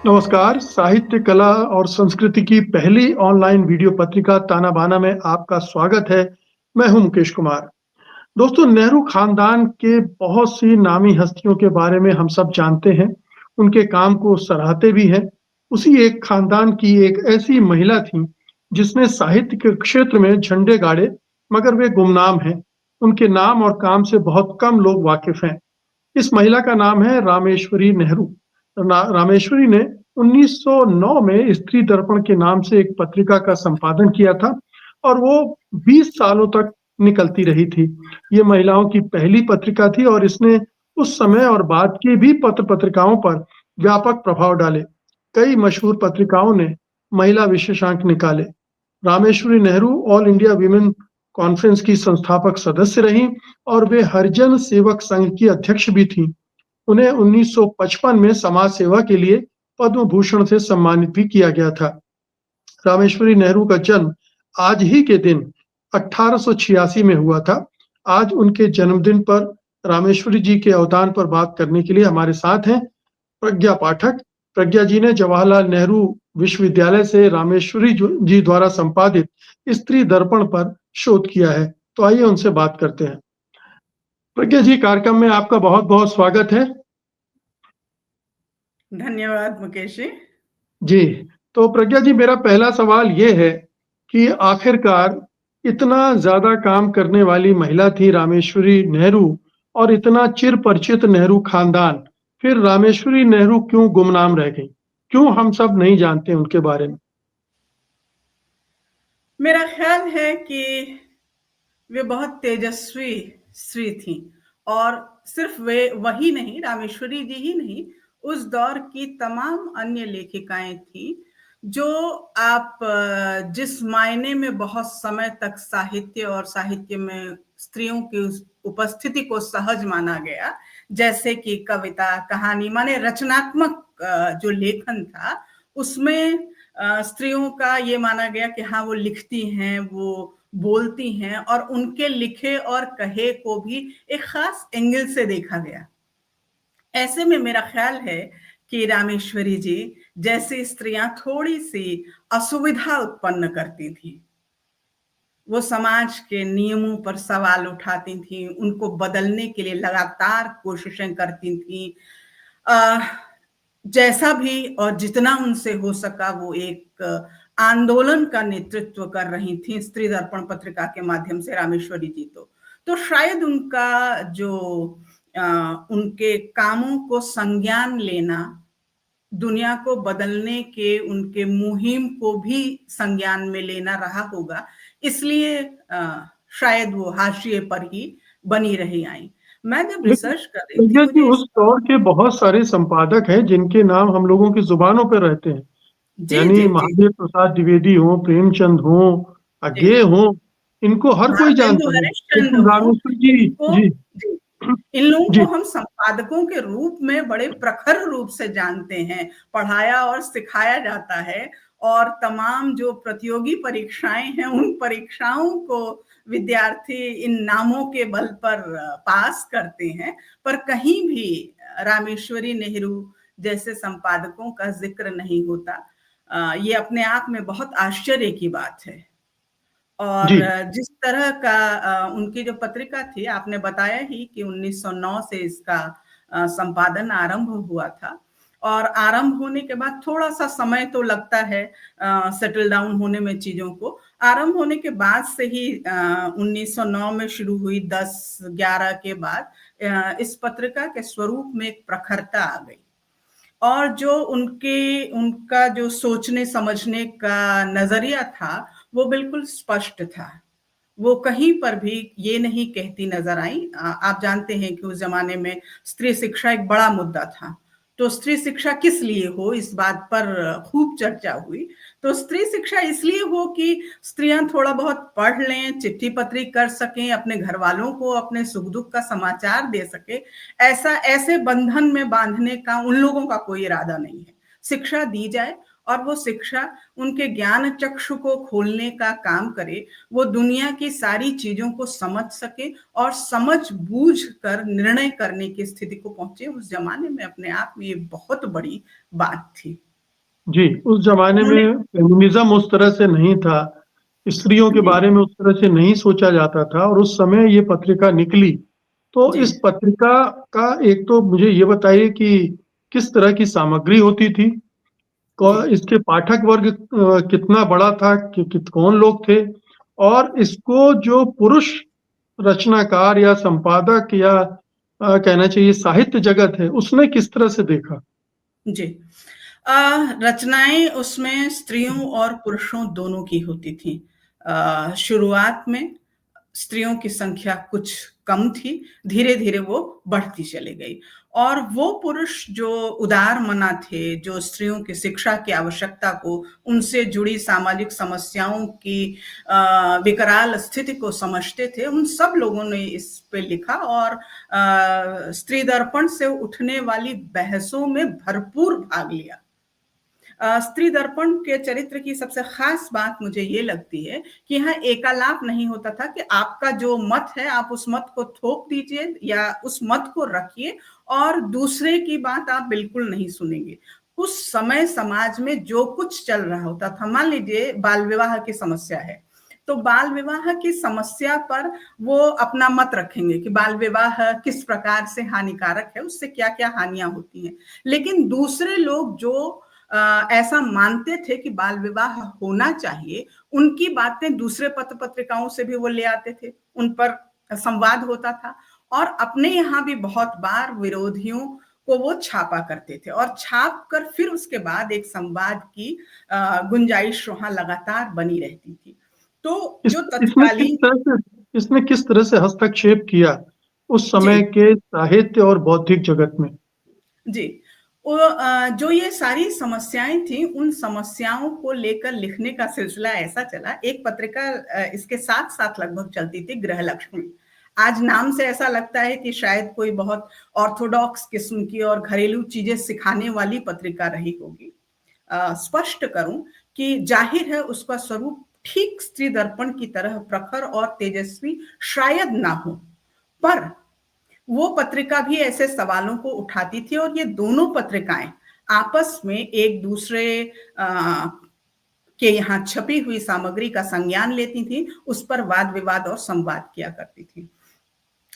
नमस्कार, साहित्य, कला और संस्कृति की पहली ऑनलाइन वीडियो पत्रिका ताना बाना में आपका स्वागत है। मैं हूं मुकेश कुमार। दोस्तों, नेहरू खानदान के बहुत सी नामी हस्तियों के बारे में हम सब जानते हैं, उनके काम को सराहते भी हैं। उसी एक खानदान की एक ऐसी महिला थीं, जिसने साहित्य के क्षेत्र में झंडे गाड़े, मगर वे गुमनाम हैं। उनके नाम और काम से बहुत कम लोग वाकिफ हैं। इस महिला का नाम है रामेश्वरी नेहरू। रामेश्वरी ने 1909 में स्त्री दर्पण के नाम से एक पत्रिका का संपादन किया था और वो 20 सालों तक निकलती रही थी। ये महिलाओं की पहली पत्रिका थी और इसने उस समय और बाद की भी पत्र-पत्रिकाओं पर व्यापक प्रभाव डाले। कई मशहूर पत्रिकाओं ने महिला विशेषांक निकाले। Rameshwari Nehru all India women conference की संस्थापक सदस्य रहीं और वे हरिजन सेवक संघ की अध्यक्ष भी थीं। उन्हें 1955 में समाज सेवा के लिए पद्म भूषण से सम्मानित भी किया गया था। रामेश्वरी नेहरू का जन्म आज ही के दिन 1886 में हुआ था। आज उनके जन्मदिन पर रामेश्वरी जी के अवदान पर बात करने के लिए हमारे साथ हैं प्रज्ञा पाठक। प्रज्ञा जी ने जवाहरलाल नेहरू विश्वविद्यालय से रामेश्वरी जी द्वारा संपादित स्त्री दर्पण पर शोध किया है। तो आइए उनसे बात करते हैं। प्रज्ञा जी, कार्यक्रम में आपका बहुत-बहुत स्वागत है। धन्यवाद मुकेश जी। जी, तो प्रज्ञा जी, मेरा पहला सवाल ये है कि आखिरकार इतना ज़्यादा काम करने वाली महिला थी रामेश्वरी नेहरू और इतना चिर परिचित नेहरू खानदान, फिर रामेश्वरी नेहरू क्यों गुमनाम रह गईं? क्यों हम सब नहीं जानते उनके बारे में? मेरा ख्याल है कि वे बहुत तेजस्वी स्त्री थीं और सिर्फ वे वही नहीं, रामेश्वरी जी ही नहीं, उस दौर की तमाम अन्य लेखिकाएं थीं जो आप जिस मायने में बहुत समय तक साहित्य और साहित्य में स्त्रियों की उस उपस्थिति को सहज माना गया, जैसे कि कविता, कहानी, माने रचनात्मक जो लेखन था, उसमें स्त्रियों का ये माना गया कि हाँ, वो लिखती हैं, वो बोलती हैं और उनके लिखे और कहे को भी एक खास एंगल से देखा गया। ऐसे में मेरा ख्याल है कि रामेश्वरी जी जैसी स्त्रियां थोड़ी सी असुविधा उत्पन्न करती थी। वो समाज के नियमों पर सवाल उठाती थी, उनको बदलने के लिए लगातार कोशिशें करती थी। जैसा भी और जितना उनसे हो सका वो एक आंदोलन का नेतृत्व कर रही थी स्त्री दर्पण पत्रिका के माध्यम से रामेश्वरी जी। तो शायद उनका जो उनके कामों को संज्ञान लेना, दुनिया को बदलने के उनके मुहिम को भी संज्ञान में लेना रहा होगा, इसलिए शायद वो हाशिए पर ही बनी रही आई। मैं जब लेकिन रिसर्च कर रही थी, प्रज्ञा जी, मुझे उस दौर के बहुत सारे संपादक हैं जिनके नाम हम लोगों की जुबानों पे रहते हैं। जी यानी जी जी महादेव प्रसाद द्विवेदी हों, प्रेमचंद हों, जी, आज्ञे हों, इनको हर कोई भारतेंदु जानता है। हरिश्चंद्र लेकिन हो, रामेश्वर जी इनको जी, जी, इन लोगों को जी, हम संपादकों के रूप में बड़े प्रखर रूप से जानते हैं, पढ़ाया और सिखाया जाता है और तमाम जो प्रतियोगी परीक्षाएं हैं, उन परीक्षाओं को विद्यार्थी इन नामों के बल पर पास करते हैं, पर कहीं भी रामेश्वरी नेहरू जैसे संपादकों का जिक्र नहीं होता। ये अपने आप में बहुत आश्चर्य की बात है। और जी, जिस तरह का उनकी जो पत्रिका थी, आपने बताया ही कि 1909 से इसका संपादन आरंभ हुआ था और आरंभ होने के बाद थोड़ा-सा समय तो लगता है सेटल डाउन होने में चीज़ों को। आरंभ होने के बाद से ही 1909 में शुरू हुई, 10-11 के बाद इस पत्रिका के स्वरूप में एक प्रखरता आ गई। और जो उनका जो सोचने समझने का नजरिया था, वो बिल्कुल स्पष्ट था। वो कहीं पर भी ये नहीं कहती नजर आई। आप जानते हैं कि उस जमाने में स्त्री शिक्षा एक बड़ा मुद्दा था। तो स्त्री शिक्षा किस लिए हो, इस बात पर खूब चर्चा हुई। तो स्त्री शिक्षा इसलिए हो कि स्त्रियां थोड़ा बहुत पढ़ लें, चिट्ठी पत्री कर सकें, अपने घर वालों को अपने सुख दुख का समाचार दे सके। ऐसे बंधन में बांधने का उन लोगों का कोई इरादा नहीं है। शिक्षा दी जाए और वो शिक्षा उनके ज्ञान चक्षु को खोलने का काम करे, वो दुनिया की सारी चीजों को समझ सके और समझ बूझ कर निर्णय करने की स्थिति को पहुंचे। उस जमाने में अपने आप में ये बहुत बड़ी बात थी। जी, उस ज़माने उन्होंने में फेमिनिज़्म उस तरह से नहीं था, स्त्रियों के जी, बारे में उस तरह से नहीं सोचा जाता था और उस समय ये पत्रिका निकली। तो जी, इस पत्रिका का एक तो मुझे ये बताइए कि किस तरह की सामग्री होती थी? जी, इसके पाठक वर्ग कितना बड़ा था? कौन लोग थे? और इसको जो पुरुष रचनाकार या संपादक या कहना चाहिए साहित्य जगत है, उसने किस तरह से देखा? जी। रचनाएँ उसमें स्त्रियों और पुरुषों दोनों की होती थीं। शुरुआत में स्त्रियों की संख्या कुछ कम थी, धीरे-धीरे वो बढ़ती चली गई और वो पुरुष जो उदारमना थे, जो स्त्रियों की शिक्षा की आवश्यकता को, उनसे जुड़ी सामाजिक समस्याओं की विकराल स्थिति को समझते थे, उन सब लोगों ने इस पे लिखा और स्त्री दर्पण से उठने वाली बहसों में भरपूर भाग लिया। स्त्री दर्पण के चरित्र की सबसे खास बात मुझे ये लगती है कि यहाँ एकालाप नहीं होता था कि आपका जो मत है आप उस मत को थोप दीजिए या उस मत को रखिए और दूसरे की बात आप बिल्कुल नहीं सुनेंगे। उस समय समाज में जो कुछ चल रहा होता था, मान लीजिए बाल विवाह की समस्या है, तो बाल विवाह की समस्या पर वो अपना मत रखेंगे कि बाल विवाह किस प्रकार से हानिकारक है, उससे क्या-क्या हानियां होती हैं। लेकिन दूसरे लोग जो ऐसा मानते थे कि बाल विवाह होना चाहिए, उनकी बातें दूसरे पत्र पत्रिकाओं से भी वो ले आते थे, उन पर संवाद होता था और अपने यहाँ भी बहुत बार विरोधियों को वो छापा करते थे और छाप कर फिर उसके बाद एक संवाद की गुंजाइश वहाँ लगातार बनी रहती थी। तो इस जो इसमें किस तत्कालीन तरह से इसने किस तरह से हस्तक्षेप किया, उस जी, समय के साहित्य और बौद्धिक जगत में? जी। जो ये सारी समस्याएँ थी, उन समस्याओं को लेकर लिखने का सिलसिला ऐसा चला, एक पत्रिका इसके साथ-साथ लगभग चलती थी, गृहलक्ष्मी। आज नाम से ऐसा लगता है कि शायद कोई बहुत ऑर्थोडॉक्स किस्म की और घरेलू चीज़ें सिखाने वाली पत्रिका रही होगी। स्पष्ट करूँ कि ज़ाहिर है उसका स्वरूप ठीक स्त्री दर्पण की तरह प्रखर और तेजस्वी शायद ना हो, पर वो पत्रिका भी ऐसे सवालों को उठाती थी और ये दोनों पत्रिकाएं आपस में एक दूसरे अ, के यहाँ छपी हुई सामग्री का संज्ञान लेती थी, उस पर वाद विवाद और संवाद किया करती थी।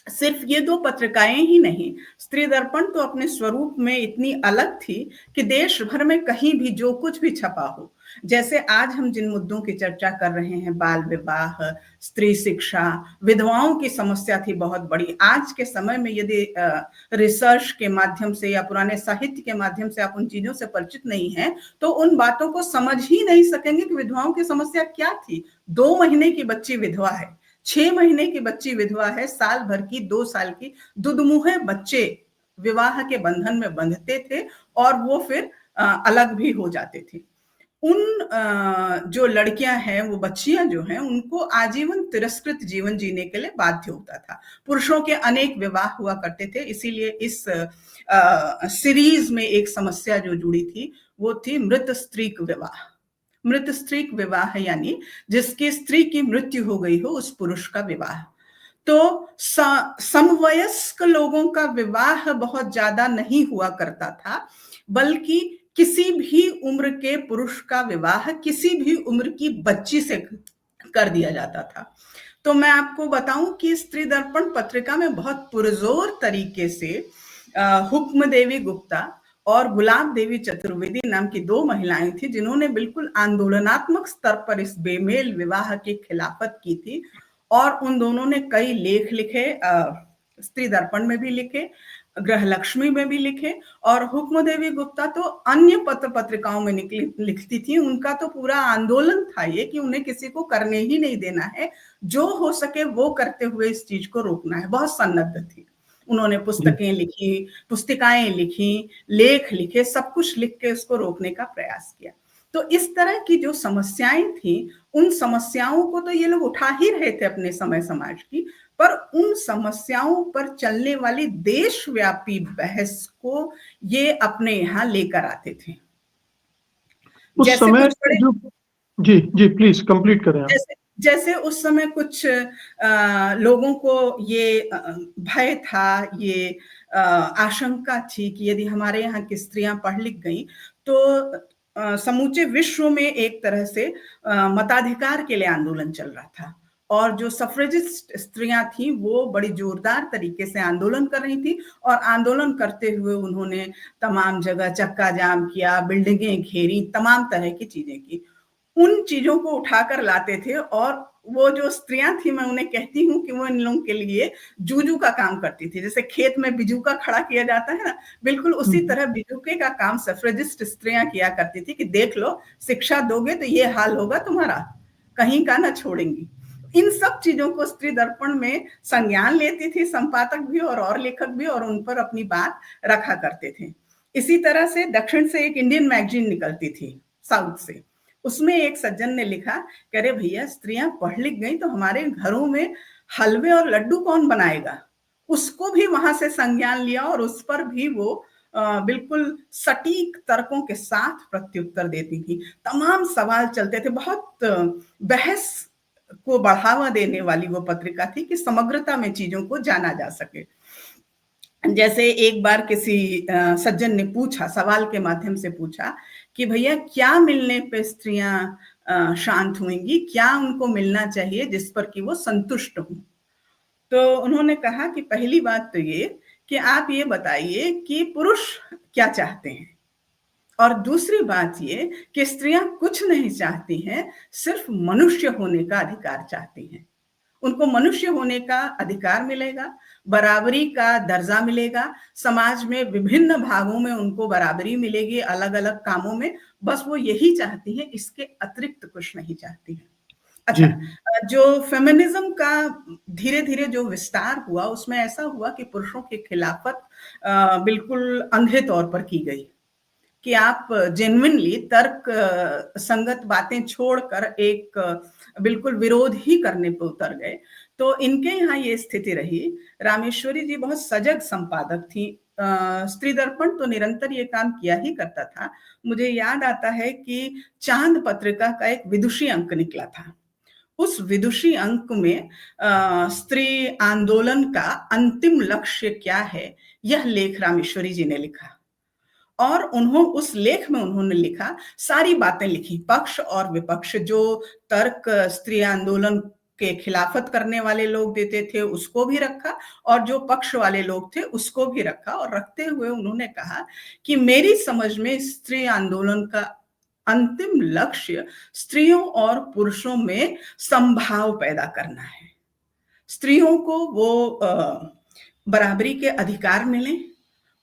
सिर्फ ये 2 पत्रिकाएँ ही नहीं, स्त्री दर्पण तो अपने स्वरूप में इतनी अलग थी कि देश भर में कहीं भी जो कुछ भी छपा हो, जैसे आज हम जिन मुद्दों की चर्चा कर रहे हैं, बाल विवाह, स्त्री शिक्षा, विधवाओं की समस्या थी बहुत बड़ी। आज के समय में यदि रिसर्च के माध्यम से या पुराने साहित्य के माध्यम से आप उन चीज़ों से परिचित नहीं हैं, तो उन बातों को समझ ही नहीं सकेंगे कि विधवाओं की समस्या क्या थी। 2 महीने की बच्ची विधवा है, 6 महीने की बच्ची विधवा है, साल भर की 2 साल की दुधमुहे बच्चे विवाह के बंधन में बंधते थे और वो फिर अलग भी हो जाते थे। उन जो लड़कियां हैं, वो बच्चियां जो हैं, उनको आजीवन तिरस्कृत जीवन जीने के लिए बाध्य होता था। पुरुषों के अनेक विवाह हुआ करते थे, इसीलिए इस सीरीज में एक समस्या जो जुड़ी थी, वो थी मृत स्त्रीक विवाह। मृत स्त्रीक विवाह यानी जिसकी स्त्री की मृत्यु हो गई हो उस पुरुष का विवाह। तो समवयस्क लोगों का विवाह बहुत ज्यादा नहीं हुआ करता था, बल्कि किसी भी उम्र के पुरुष का विवाह किसी भी उम्र की बच्ची से कर दिया जाता था। तो मैं आपको बताऊं कि स्त्री दर्पण पत्रिका में बहुत पुरजोर तरीके से हुक्म देवी गुप्ता और गुलाब देवी चतुर्वेदी नाम की 2 महिलाएं थी जिन्होंने बिल्कुल आंदोलनात्मक स्तर पर इस बेमेल विवाह की खिलाफत की थी और उन दोनों ने कई लेख लिखे, स्त्री दर्पण में भी लिखे, गृहलक्ष्मी में भी लिखे और हुक्म देवी गुप्ता तो अन्य पत्र पत्रिकाओं में निकली लिखती थी। उनका तो पूरा आंदोलन था ये कि उन्हें किसी को करने ही नहीं देना है, जो हो सके वो करते हुए इस चीज को रोकना है। बहुत सन्नद्ध थी। उन्होंने जी। पुस्तकें लिखी, पुस्तिकाएं लिखी, लेख लिखे, सब कुछ लिख के उसको रोकने का प्रयास किया। तो इस तरह की जो समस्याएं थी, उन समस्याओं को तो ये लोग उठा ही रहे थे अपने समय समाज की, पर उन समस्याओं पर चलने वाली देशव्यापी बहस को ये अपने यहाँ लेकर आते थे। उस जैसे समय कुछ बड़े जो जी, जी, प्लीज़ कंप्लीट करें आप। जैसे जैसे उस समय कुछ लोगों को ये भय था, ये आशंका थी कि यदि हमारे यहाँ की स्त्रियां पढ़ लिख गई तो समूचे विश्व में एक तरह से मताधिकार के लिए आंदोलन चल रहा था और जो सफ्रेजिस्ट स्त्रियां थी वो बड़ी जोरदार तरीके से आंदोलन कर रही थी और आंदोलन करते हुए उन्होंने तमाम जगह चक्का जाम किया, बिल्डिंगें घेरी, तमाम तरह की चीजें की। उन चीजों को उठाकर लाते थे और वो जो स्त्रियां थी, मैं उन्हें कहती हूँ कि वो इन लोगों के लिए जूजू का काम करती थी। जैसे खेत में बिजूका खड़ा किया जाता है ना, बिल्कुल उसी तरह बिजूके का काम सफ्रेजिस्ट स्त्रियां किया करती थी कि देख लो, शिक्षा दोगे तो ये हाल होगा तुम्हारा, कहीं का ना छोड़ेंगी। इन सब चीजों को स्त्री दर्पण में संज्ञान लेती थी संपादक भी और लेखक भी, और उन पर अपनी बात रखा करते थे। इसी तरह से दक्षिण से एक इंडियन मैगजीन निकलती थी, साउथ से। उसमें एक सज्जन ने लिखा कि अरे भैया, स्त्रियां पढ़ लिख गई तो हमारे घरों में हलवे और लड्डू कौन बनाएगा। उसको भी वहां से संज्ञान लिया और उस पर भी वो बिल्कुल सटीक तर्कों के साथ प्रत्युत्तर देती थी। तमाम सवाल चलते थे, बहुत बहस को बढ़ावा देने वाली वो पत्रिका थी कि समग्रता में चीजों को जाना जा सके। जैसे एक बार किसी सज्जन ने पूछा, सवाल के माध्यम से पूछा कि भैया, क्या मिलने पे स्त्रियां शांत हुएंगी, क्या उनको मिलना चाहिए जिस पर कि वो संतुष्ट हों। तो उन्होंने कहा कि पहली बात तो ये कि आप ये बताइए कि पुरुष क्या चाहते हैं, और दूसरी बात ये कि स्त्रियां कुछ नहीं चाहती हैं, सिर्फ मनुष्य होने का अधिकार चाहती हैं। उनको मनुष्य होने का अधिकार मिलेगा, बराबरी का दर्जा मिलेगा, समाज में विभिन्न भागों में उनको बराबरी मिलेगी, अलग अलग कामों में। बस वो यही चाहती हैं, इसके अतिरिक्त कुछ नहीं चाहती हैं। अच्छा, जो फेमिनिज्म का धीरे धीरे जो विस्तार हुआ, उसमें ऐसा हुआ कि पुरुषों की खिलाफत बिल्कुल अंधे तौर पर की गई कि आप जेन्युइनली तर्क संगत बातें छोड़कर एक बिल्कुल विरोध ही करने पर उतर गए। तो इनके यहाँ ये स्थिति रही। रामेश्वरी जी बहुत सजग संपादक थी। स्त्री दर्पण तो निरंतर ये काम किया ही करता था। मुझे याद आता है कि चांद पत्रिका का एक विदुषी अंक निकला था। उस विदुषी अंक में स्त्री आंदोलन का अंतिम लक्ष्य क्या है, यह लेख रामेश्वरी जी ने लिखा। और उस लेख में उन्होंने लिखा, सारी बातें लिखी, पक्ष और विपक्ष, जो तर्क स्त्री आंदोलन के खिलाफत करने वाले लोग देते थे उसको भी रखा, और जो पक्ष वाले लोग थे उसको भी रखा। और रखते हुए उन्होंने कहा कि मेरी समझ में स्त्री आंदोलन का अंतिम लक्ष्य स्त्रियों और पुरुषों में संभाव पैदा करना है। स्त्रियों को वो बराबरी के अधिकार मिले,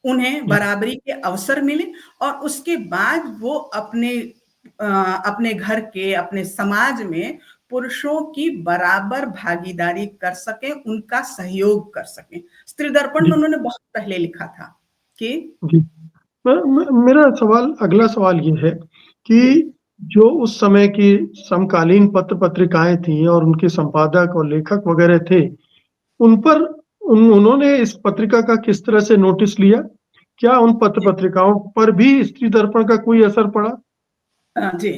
उन्हें बराबरी के अवसर मिले, और उसके बाद वो अपने घर के, अपने समाज में पुरुषों की बराबर भागीदारी कर सके, उनका सहयोग कर सके। स्त्री दर्पण में उन्होंने बहुत पहले लिखा था कि मेरा सवाल, अगला सवाल ये है कि जो उस समय की समकालीन पत्र पत्रिकाएं थी और उनके संपादक और लेखक वगैरह थे, उन पर उन्होंने इस पत्रिका का किस तरह से नोटिस लिया? क्या उन पत्र पत्रिकाओं पर भी स्त्री दर्पण का कोई असर पड़ा? जी,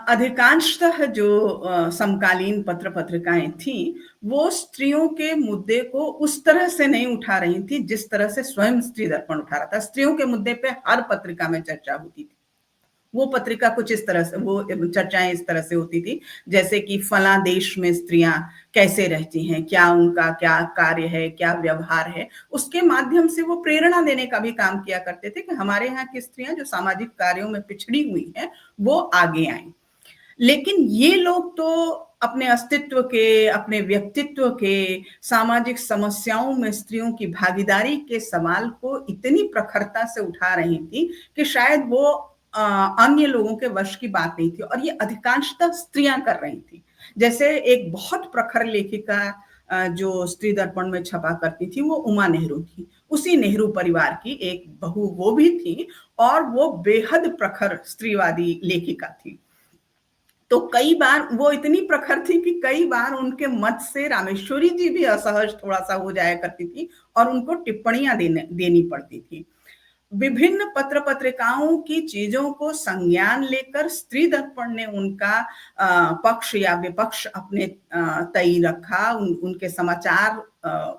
अधिकांशतः जो समकालीन पत्र पत्रिकाएं थी, वो स्त्रियों के मुद्दे को उस तरह से नहीं उठा रही थी जिस तरह से स्वयं स्त्री दर्पण उठा रहा था। स्त्रियों के मुद्दे पे हर पत्रिका में चर्चा होती थी। वो पत्रिका कुछ इस तरह से, वो चर्चाएं इस तरह से होती थी जैसे कि फला देश में स्त्रियां कैसे रहती हैं, क्या उनका क्या कार्य है, क्या व्यवहार है। उसके माध्यम से वो प्रेरणा देने का भी काम किया करते थे कि हमारे यहाँ की स्त्रियां जो सामाजिक कार्यों में पिछड़ी हुई हैं वो आगे आएं। लेकिन ये लोग तो अपने अस्तित्व के, अपने व्यक्तित्व के, सामाजिक समस्याओं में स्त्रियों की भागीदारी के सवाल को इतनी प्रखरता से उठा रही थी कि शायद वो अन्य लोगों के वश की बात नहीं थी, और ये अधिकांशतः स्त्रियां कर रही थी। जैसे एक बहुत प्रखर लेखिका जो स्त्री दर्पण में छपा करती थी, वो उमा नेहरू थी। उसी नेहरू परिवार की एक बहू वो भी थी, और वो बेहद प्रखर स्त्रीवादी लेखिका थी। तो कई बार वो इतनी प्रखर थी कि कई बार उनके मत से रामेश्वरी जी भी असहज थोड़ा सा हो जाया करती थी, और उनको टिप्पणियां देनी पड़ती थी। विभिन्न पत्र पत्रिकाओं की चीजों को संज्ञान लेकर स्त्री दर्पण ने उनका पक्ष या विपक्ष अपने तय रखा, उनके समाचार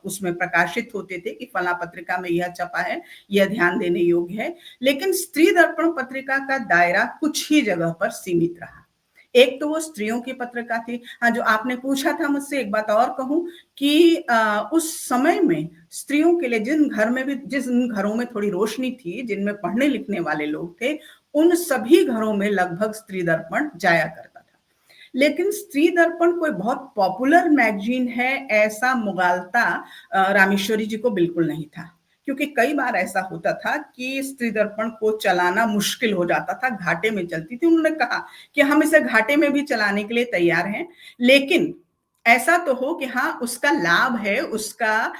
उसमें प्रकाशित होते थे कि फला पत्रिका में यह छपा है, यह ध्यान देने योग्य है। लेकिन स्त्री दर्पण पत्रिका का दायरा कुछ ही जगह पर सीमित रहा। एक तो वो स्त्रियों की पत्रिका थी। हाँ, जो आपने पूछा था मुझसे, एक बात और कहूं कि उस समय में स्त्रियों के लिए जिन घरों में थोड़ी रोशनी थी, जिनमें पढ़ने लिखने वाले लोग थे, उन सभी घरों में लगभग स्त्री दर्पण जाया करता था। लेकिन स्त्री दर्पण कोई बहुत पॉपुलर मैगजीन है, ऐसा मुगालता रामेश्वरी जी को बिल्कुल नहीं था। क्योंकि कई बार ऐसा होता था कि स्त्री दर्पण को चलाना मुश्किल हो जाता था, घाटे में चलती थी। उन्होंने कहा कि हम इसे घाटे में भी चलाने के लिए तैयार हैं, लेकिन ऐसा तो हो कि हाँ, उसका लाभ है, उसका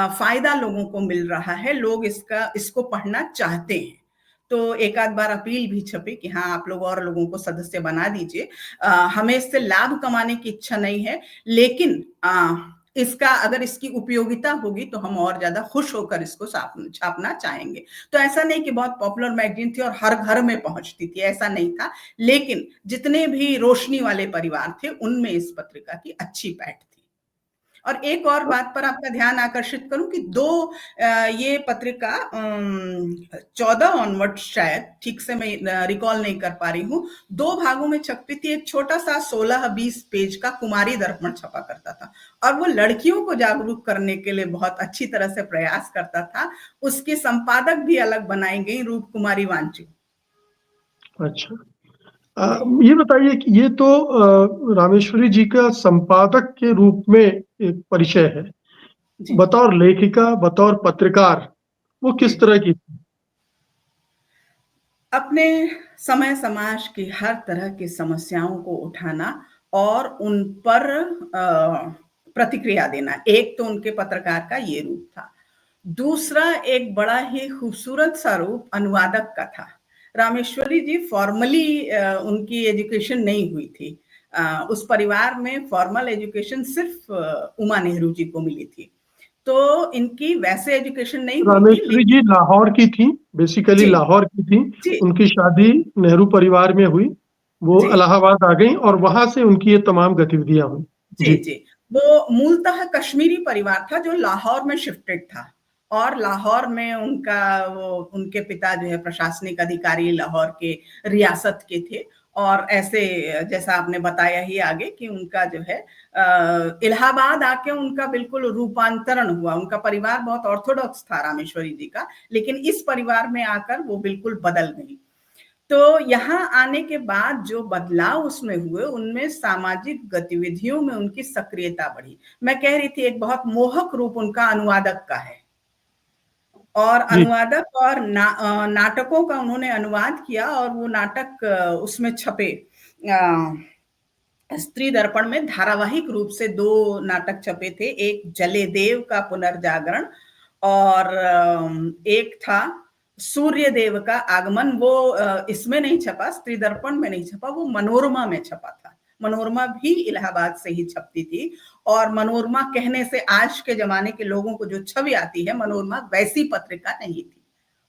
फायदा लोगों को मिल रहा है, लोग इसको पढ़ना चाहते हैं। तो एक आध बार अपील भी छपी कि हाँ, आप लोग और लोगों को सदस्य बना दीजिए, हमें इससे लाभ कमाने की इच्छा नहीं है, लेकिन अगर इसकी उपयोगिता होगी तो हम और ज्यादा खुश होकर इसको छापना चाहेंगे। तो ऐसा नहीं कि बहुत पॉपुलर मैगजीन थी और हर घर में पहुंचती थी, ऐसा नहीं था। लेकिन जितने भी रोशनी वाले परिवार थे, उनमें इस पत्रिका की अच्छी पैठ थी। और एक और बात पर आपका ध्यान आकर्षित करूं कि ये पत्रिका 14 ऑनवर्ड, शायद ठीक से मैं रिकॉल नहीं कर पा रही हूं, 2 भागों में छपती थी। एक छोटा सा 16-20 पेज का कुमारी दर्पण छपा करता था, और वो लड़कियों को जागरूक करने के लिए बहुत अच्छी तरह से प्रयास करता था। उसकी संपादक भी अलग बनाई गई, रूप कुमारी वांचू। अच्छा, ये बताइए कि ये तो रामेश्वरी जी का संपादक के रूप में एक परिचय है। बतौर लेखिका, बतौर पत्रकार, वो किस तरह की थी? अपने समय समाज की हर तरह की समस्याओं को उठाना और उन पर प्रतिक्रिया देना, एक तो उनके पत्रकार का ये रूप था। दूसरा, एक बड़ा ही खूबसूरत सा रूप अनुवादक का था। रामेश्वरी जी फॉर्मली उनकी एजुकेशन नहीं हुई थी। उस परिवार में फॉर्मल एजुकेशन सिर्फ उमा नेहरू जी को मिली थी। तो इनकी वैसे एजुकेशन नहीं हुई थी। रामेश्वरी जी लाहौर की थी, बेसिकली लाहौर की थी। उनकी शादी नेहरू परिवार में हुई, वो इलाहाबाद आ गई और वहां से उनकी ये तमाम गतिविधियां हुई। जी। वो मूलतः कश्मीरी परिवार था जो लाहौर में शिफ्टेड था, और लाहौर में उनके पिता जो है प्रशासनिक अधिकारी लाहौर के रियासत के थे। और ऐसे, जैसा आपने बताया ही आगे, कि उनका जो है इलाहाबाद आके उनका बिल्कुल रूपांतरण हुआ। उनका परिवार बहुत ऑर्थोडॉक्स था रामेश्वरी जी का, लेकिन इस परिवार में आकर वो बिल्कुल बदल गई। तो यहाँ आने के बाद जो बदलाव उसमें हुए, उनमें सामाजिक गतिविधियों में उनकी सक्रियता बढ़ी। मैं कह रही थी, एक बहुत मोहक रूप उनका अनुवादक का है, और अनुवादक और नाटकों का उन्होंने अनुवाद किया, और वो नाटक उसमें छपे। स्त्री दर्पण में धारावाहिक रूप से 2 नाटक छपे थे, एक जले देव का पुनर्जागरण, और एक था सूर्य देव का आगमन। वो इसमें नहीं छपा, स्त्री दर्पण में नहीं छपा, वो मनोरमा में छपा था। मनोरमा भी इलाहाबाद से ही छपती थी, और मनोरमा कहने से आज के जमाने के लोगों को जो छवि आती है, मनोरमा वैसी पत्रिका नहीं थी।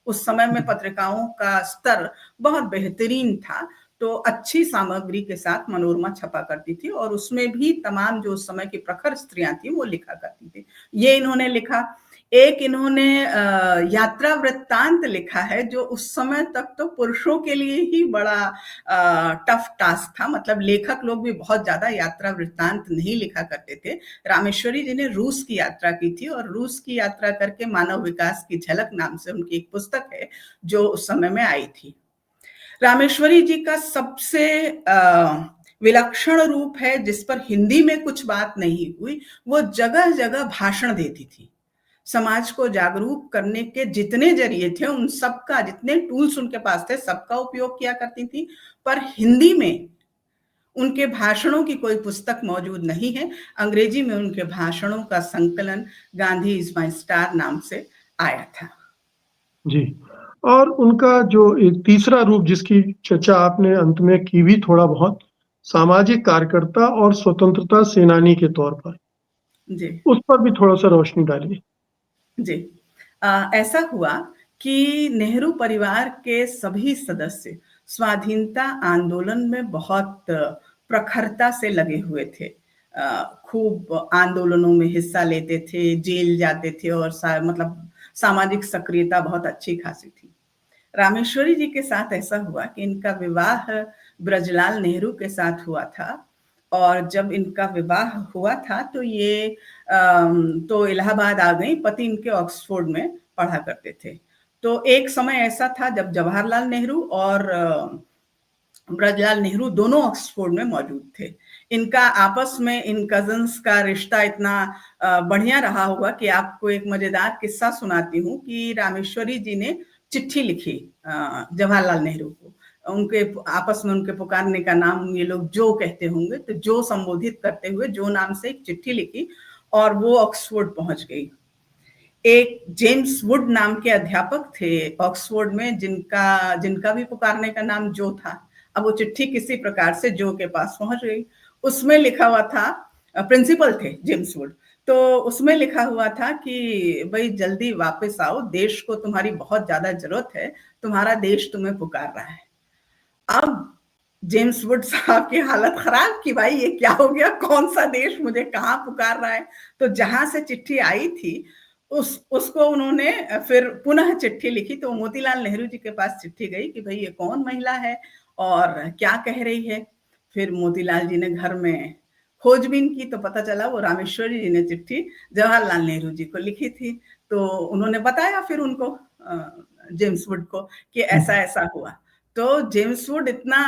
उस समय में पत्रिकाओं का स्तर बहुत बेहतरीन था, तो अच्छी सामग्री के साथ मनोरमा छपा करती थी, और उसमें भी तमाम जो उस समय की प्रखर स्त्रियां थी वो लिखा करती थी। ये इन्होंने लिखा। एक इन्होंने यात्रा वृत्तांत लिखा है, जो उस समय तक तो पुरुषों के लिए ही बड़ा टफ टास्क था। मतलब लेखक लोग भी बहुत ज्यादा यात्रा वृत्तांत नहीं लिखा करते थे। रामेश्वरी जी ने रूस की यात्रा की थी, और रूस की यात्रा करके मानव विकास की झलक नाम से उनकी एक पुस्तक है, जो उस समय में आई थी। रामेश्वरी जी का सबसे विलक्षण रूप है, जिस पर हिंदी में कुछ बात नहीं हुई, वो जगह जगह भाषण देती थी। समाज को जागरूक करने के जितने जरिए थे, उन सबका, जितने टूल्स उनके पास थे, सबका उपयोग किया करती थी। पर हिंदी में उनके भाषणों की कोई पुस्तक मौजूद नहीं है। अंग्रेजी में उनके भाषणों का संकलन गांधी इज माय स्टार नाम से आया था। जी, और उनका जो एक तीसरा रूप जिसकी चर्चा आपने अंत में की भी थोड़ा बहुत, सामाजिक कार्यकर्ता और स्वतंत्रता सेनानी के तौर पर, जी, उस पर भी थोड़ा सा रोशनी डालिए। जी। ऐसा हुआ कि नेहरू परिवार के सभी सदस्य स्वाधीनता आंदोलन में बहुत प्रखरता से लगे हुए थे। खूब आंदोलनों में हिस्सा लेते थे, जेल जाते थे और मतलब सामाजिक सक्रियता बहुत अच्छी खासी थी। रामेश्वरी जी के साथ ऐसा हुआ कि इनका विवाह ब्रजलाल नेहरू के साथ हुआ था और जब इनका विवाह हुआ था तो ये तो इलाहाबाद आ गई, पति इनके ऑक्सफोर्ड में पढ़ा करते थे। तो एक समय ऐसा था जब जवाहरलाल नेहरू और ब्रजलाल नेहरू दोनों ऑक्सफोर्ड में मौजूद थे। इनका आपस में इन कजन्स का रिश्ता इतना बढ़िया रहा होगा कि आपको एक मजेदार किस्सा सुनाती हूँ कि रामेश्वरी जी ने चिट्ठी लिखी जवाहरलाल नेहरू को। उनके आपस में उनके पुकारने का नाम ये लोग जो कहते होंगे, तो जो संबोधित करते हुए जो नाम से एक चिट्ठी लिखी और वो ऑक्सफोर्ड पहुंच गई। एक जेम्स वुड नाम के अध्यापक थे ऑक्सफोर्ड में जिनका भी पुकारने का नाम जो था। अब वो चिट्ठी किसी प्रकार से जो के पास पहुंच गई। उसमें लिखा हुआ था, प्रिंसिपल थे जेम्स वुड, तो उसमें लिखा हुआ था कि भाई जल्दी वापस आओ, देश को तुम्हारी बहुत ज्यादा जरूरत है, तुम्हारा देश तुम्हें पुकार रहा है। अब जेम्स वुड साहब की हालत खराब कि भाई ये क्या हो गया, कौन सा देश मुझे कहाँ पुकार रहा है। तो जहां से चिट्ठी आई थी उसको उन्होंने फिर पुनः चिट्ठी लिखी। तो मोतीलाल नेहरू जी के पास चिट्ठी गई कि भाई ये कौन महिला है और क्या कह रही है। फिर मोतीलाल जी ने घर में खोजबीन की तो पता चला वो रामेश्वरी जी ने चिट्ठी जवाहरलाल नेहरू जी को लिखी थी। तो उन्होंने बताया फिर उनको, जेम्स वुड को, कि ऐसा ऐसा हुआ। तो जेम्स वुड इतना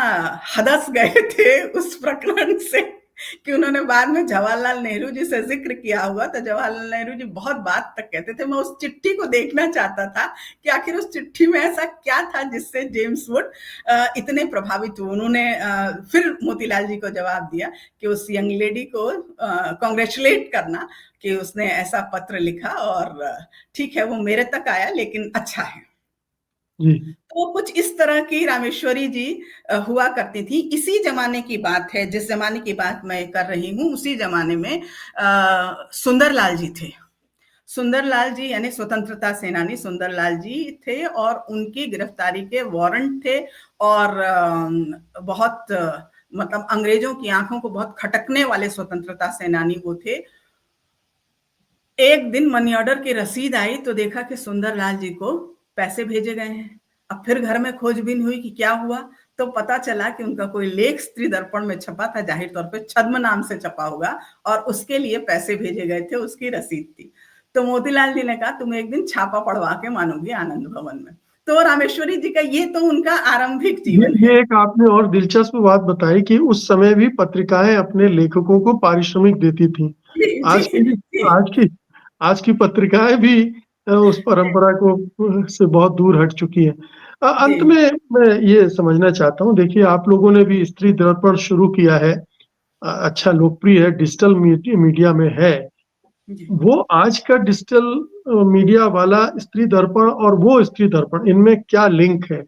हदस गए थे उस प्रकरण से कि उन्होंने बाद में जवाहरलाल नेहरू जी से जिक्र किया हुआ। तो जवाहरलाल नेहरू जी बहुत बात तक कहते थे, मैं उस चिट्ठी को देखना चाहता था कि आखिर उस चिट्ठी में ऐसा क्या था जिससे जेम्स वुड इतने प्रभावित हुए। उन्होंने फिर मोतीलाल जी को जवाब दिया कि उस यंग लेडी को कांग्रेचुलेट करना कि उसने ऐसा पत्र लिखा और ठीक है वो मेरे तक आया लेकिन अच्छा है। तो कुछ इस तरह की रामेश्वरी जी हुआ करती थी। इसी जमाने की बात है, जिस जमाने की बात मैं कर रही हूँ उसी जमाने में सुंदरलाल जी थे। सुंदरलाल जी यानी स्वतंत्रता सेनानी सुंदरलाल जी थे और उनकी गिरफ्तारी के वारंट थे और बहुत मतलब अंग्रेजों की आंखों को बहुत खटकने वाले स्वतंत्रता सेनानी वो थे। एक दिन मनी ऑर्डर की रसीद आई तो देखा कि सुंदरलाल जी को पैसे भेजे गए हैं। अब फिर घर में खोजबीन हुई कि क्या हुआ, तो पता चला कि उनका कोई लेख स्त्री दर्पण में छपा था, जाहिर तौर पे छद्म नाम से छपा होगा और उसके लिए पैसे भेजे गए थे, उसकी रसीद थी। तो मोतीलाल जी ने कहा तुम एक दिन छापा पढ़वा के मानोगी आनंद भवन में। तो रामेश्वरी जी का ये तो उनका आरंभिक जीवन है। ये एक आपने और दिलचस्प बात बताई कि उस समय भी पत्रिकाएं अपने लेखकों को पारिश्रमिक देती थी। आज की आज की आज की पत्रिकाएं भी उस परंपरा को से बहुत दूर हट चुकी है। अंत में मैं ये समझना चाहता हूँ, देखिए आप लोगों ने भी स्त्री दर्पण शुरू किया है, अच्छा लोकप्रिय है, डिजिटल मीडिया में है। वो आज का डिजिटल मीडिया वाला स्त्री दर्पण और वो स्त्री दर्पण, इनमें क्या लिंक है?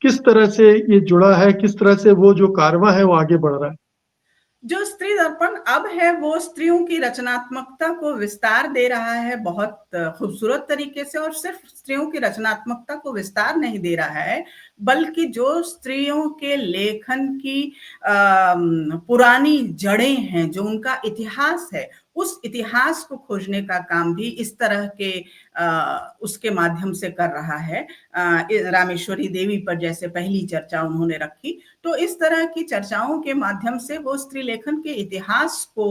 किस तरह से ये जुड़ा है? किस तरह से वो जो कारवां है वो आगे बढ़ रहा है? जो स्त्री दर्पण अब है वो स्त्रियों की रचनात्मकता को विस्तार दे रहा है बहुत खूबसूरत तरीके से, और सिर्फ स्त्रियों की रचनात्मकता को विस्तार नहीं दे रहा है बल्कि जो स्त्रियों के लेखन की पुरानी जड़ें हैं, जो उनका इतिहास है, उस इतिहास को खोजने का काम भी इस तरह के उसके माध्यम से कर रहा है। रामेश्वरी देवी पर जैसे पहली चर्चा उन्होंने रखी, तो इस तरह की चर्चाओं के माध्यम से वो स्त्री लेखन के इतिहास को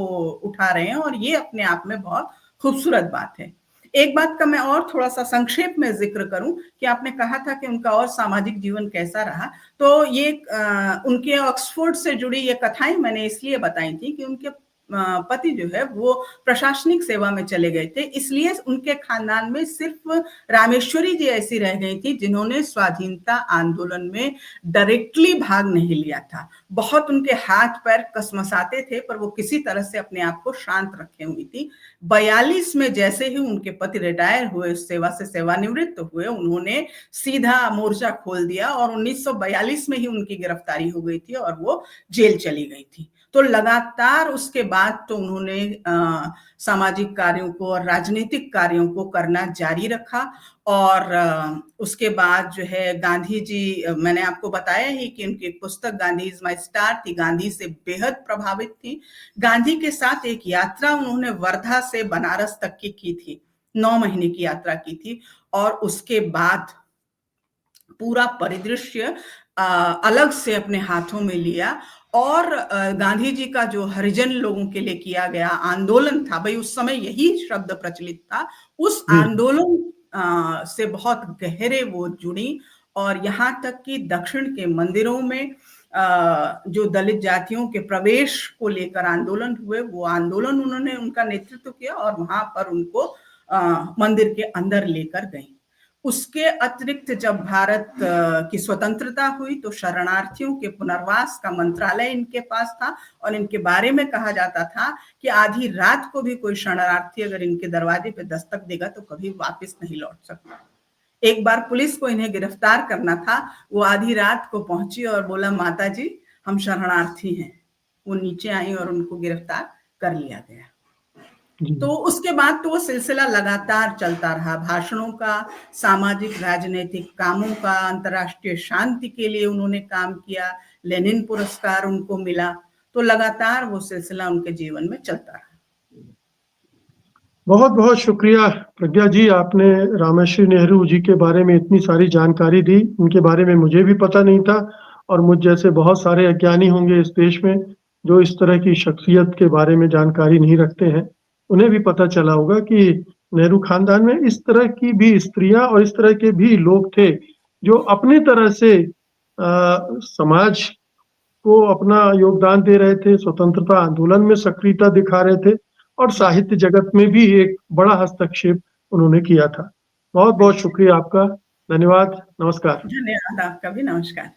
उठा रहे हैं और ये अपने आप में बहुत खूबसूरत बात है। एक बात का मैं और थोड़ा सा संक्षेप में जिक्र करूं कि आपने कहा था कि उनका और सामाजिक जीवन कैसा रहा, तो ये उनके ऑक्सफोर्ड से जुड़ी ये कथाएं मैंने इसलिए बताई थी कि उनके पति जो है वो प्रशासनिक सेवा में चले गए थे, इसलिए उनके खानदान में सिर्फ रामेश्वरी जी ऐसी रह गई थी जिन्होंने स्वाधीनता आंदोलन में डायरेक्टली भाग नहीं लिया था। बहुत उनके हाथ पैर कसमसाते थे पर वो किसी तरह से अपने आप को शांत रखे हुई थी। 42 में जैसे ही उनके पति रिटायर हुए, सेवा से सेवानिवृत्त हुए, उन्होंने सीधा मोर्चा खोल दिया और 1942 में ही उनकी गिरफ्तारी हो गई थी और वो जेल चली गई थी। तो लगातार उसके बाद तो उन्होंने सामाजिक कार्यों को और राजनीतिक कार्यों को करना जारी रखा और उसके बाद जो है गांधी जी, मैंने आपको बताया ही कि उनकी पुस्तक गांधी इज माय स्टार थी, गांधी से बेहद प्रभावित थी। गांधी के साथ एक यात्रा उन्होंने वर्धा से बनारस तक की थी, 9 महीने की यात्रा की थी और उसके बाद पूरा परिदृश्य अलग से अपने हाथों में लिया और गांधी जी का जो हरिजन लोगों के लिए किया गया आंदोलन था, भाई उस समय यही शब्द प्रचलित था, उस जी, आंदोलन से बहुत गहरे वो जुड़ी और यहाँ तक कि दक्षिण के मंदिरों में जो दलित जातियों के प्रवेश को लेकर आंदोलन हुए, वो आंदोलन उन्होंने उनका नेतृत्व किया और वहां पर उनको मंदिर के अंदर लेकर गई। उसके अतिरिक्त जब भारत की स्वतंत्रता हुई तो शरणार्थियों के पुनर्वास का मंत्रालय इनके पास था और इनके बारे में कहा जाता था कि आधी रात को भी कोई शरणार्थी अगर इनके दरवाजे पे दस्तक देगा तो कभी वापस नहीं लौट सकता। एक बार पुलिस को इन्हें गिरफ्तार करना था, वो आधी रात को पहुंची और बोला माता जी हम शरणार्थी हैं। वो नीचे आई और उनको गिरफ्तार कर लिया गया। तो उसके बाद तो वो सिलसिला लगातार चलता रहा, भाषणों का, सामाजिक राजनीतिक कामों का, अंतर्राष्ट्रीय शांति के लिए उन्होंने काम किया, लेनिन पुरस्कार उनको मिला, तो लगातार वो सिलसिला उनके जीवन में चलता रहा। बहुत बहुत शुक्रिया प्रज्ञा जी, आपने रामश्री नेहरू जी के बारे में इतनी सारी जानकारी दी। उनके बारे में मुझे भी पता नहीं था और मुझ जैसे बहुत सारे अज्ञानी होंगे इस देश में जो इस तरह की शख्सियत के बारे में जानकारी नहीं रखते हैं, उन्हें भी पता चला होगा कि नेहरू खानदान में इस तरह की भी स्त्रियां और इस तरह के भी लोग थे जो अपनी तरह से समाज को अपना योगदान दे रहे थे, स्वतंत्रता आंदोलन में सक्रियता दिखा रहे थे और साहित्य जगत में भी एक बड़ा हस्तक्षेप उन्होंने किया था। बहुत-बहुत शुक्रिया आपका। धन्यवाद। नमस्कार। धन्यवाद आपका भी। नमस्कार।